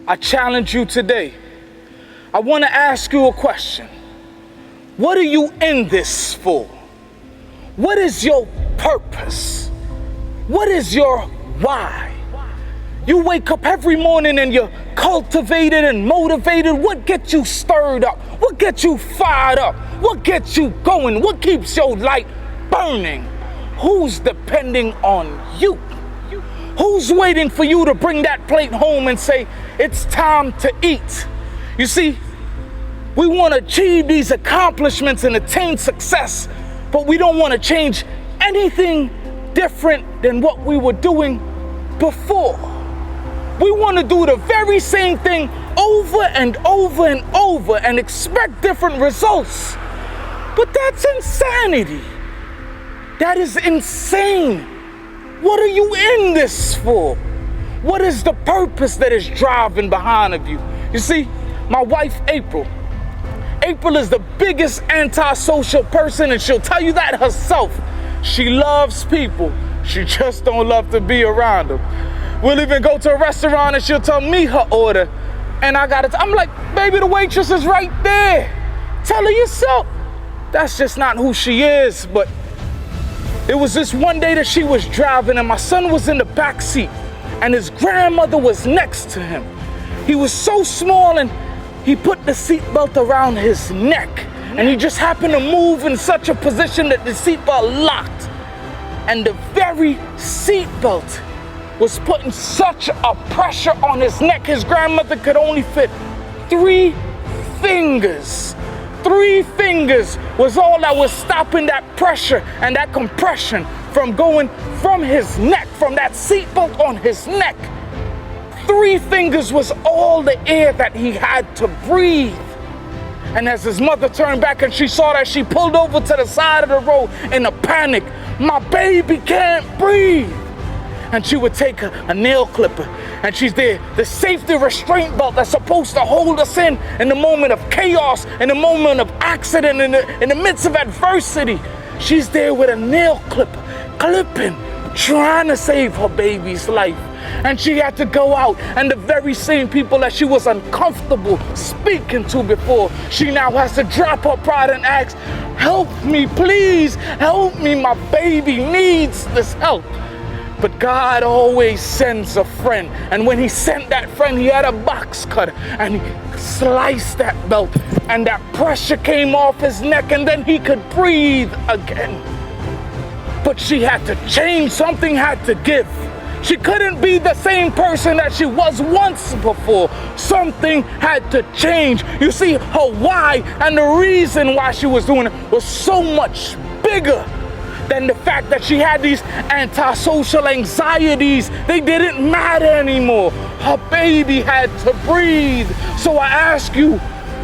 I challenge you today. I want to ask you a question. What are you in this for? What is your purpose? What is your why? You wake up every morning and you're cultivated and motivated. What gets you stirred up? What gets you fired up? What gets you going? What keeps your light burning? Who's depending on you? Who's waiting for you to bring that plate home and say, it's time to eat? You see, we want to achieve these accomplishments and attain success, but we don't want to change anything different than what we were doing before. We want to do the very same thing over and over and over and expect different results. But that's insanity. That is insane. What are you in this for? What is the purpose that is driving behind of you? You see, my wife, April is the biggest antisocial person, and she'll tell you that herself. She loves people. She just don't love to be around them. We'll even go to a restaurant and she'll tell me her order. And I'm like, baby, the waitress is right there. Tell her yourself. That's just not who she is. But it was this one day that she was driving and my son was in the back seat and his grandmother was next to him. He was so small and he put the seatbelt around his neck and he just happened to move in such a position that the seatbelt locked. And the very seatbelt was putting such a pressure on his neck, his grandmother could only fit 3 fingers. 3 fingers was all that was stopping that pressure and that compression from going from his neck, from that seatbelt on his neck. 3 fingers was all the air that he had to breathe. And as his mother turned back and she saw that, she pulled over to the side of the road in a panic. My baby can't breathe. And she would take a nail clipper and she's there, the safety restraint belt that's supposed to hold us in the moment of chaos, in the moment of accident, in the midst of adversity. She's there with a nail clipper, clipping, trying to save her baby's life. And she had to go out, and the very same people that she was uncomfortable speaking to before, she now has to drop her pride and ask, help me, please, help me, my baby needs this help. But God always sends a friend. And when he sent that friend, he had a box cutter and he sliced that belt and that pressure came off his neck and then he could breathe again. But she had to change. Something had to give. She couldn't be the same person that she was once before. Something had to change. You see, her why and the reason why she was doing it was so much bigger than the fact that she had these antisocial anxieties. They didn't matter anymore. Her baby had to breathe. So I ask you,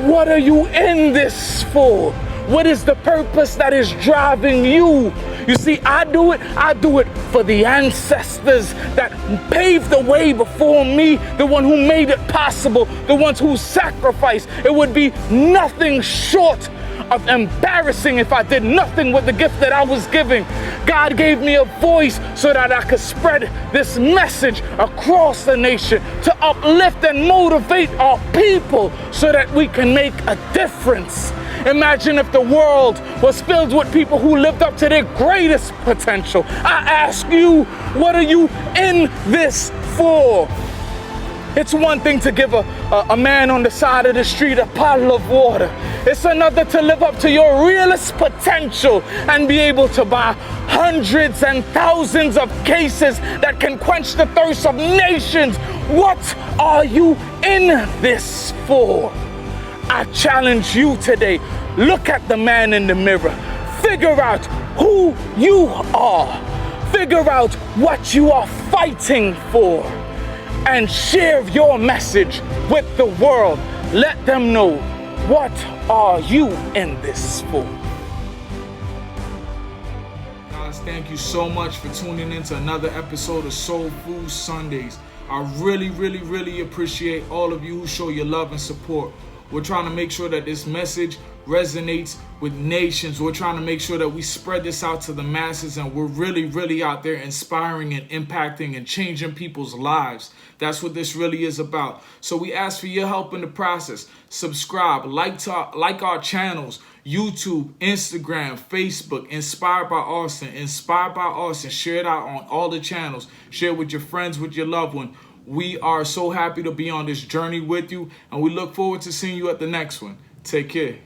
what are you in this for? What is the purpose that is driving you? You see, I do it for the ancestors that paved the way before me, the one who made it possible, the ones who sacrificed. It would be nothing short of embarrassing if I did nothing with the gift that I was giving. God gave me a voice so that I could spread this message across the nation to uplift and motivate our people so that we can make a difference. Imagine if the world was filled with people who lived up to their greatest potential. I ask you, what are you in this for? It's one thing to give a man on the side of the street a bottle of water. It's another to live up to your realest potential and be able to buy hundreds and thousands of cases that can quench the thirst of nations. What are you in this for? I challenge you today. Look at the man in the mirror. Figure out who you are. Figure out what you are fighting for. And share your message with the world. Let them know, what are you in this for? Guys, thank you so much for tuning in to another episode of Soul Food Sundays. I really, really, really appreciate all of you who show your love and support, We're trying to make sure that this message resonates with nations. We're trying to make sure that we spread this out to the masses, and we're really, really out there inspiring and impacting and changing people's lives. That's what this really is about. So we ask for your help in the process. Subscribe, like our channels, YouTube, Instagram, Facebook, Inspired by Austin. Inspired by Austin. Share it out on all the channels. Share it with your friends, with your loved one. We are so happy to be on this journey with you, and we look forward to seeing you at the next one. Take care.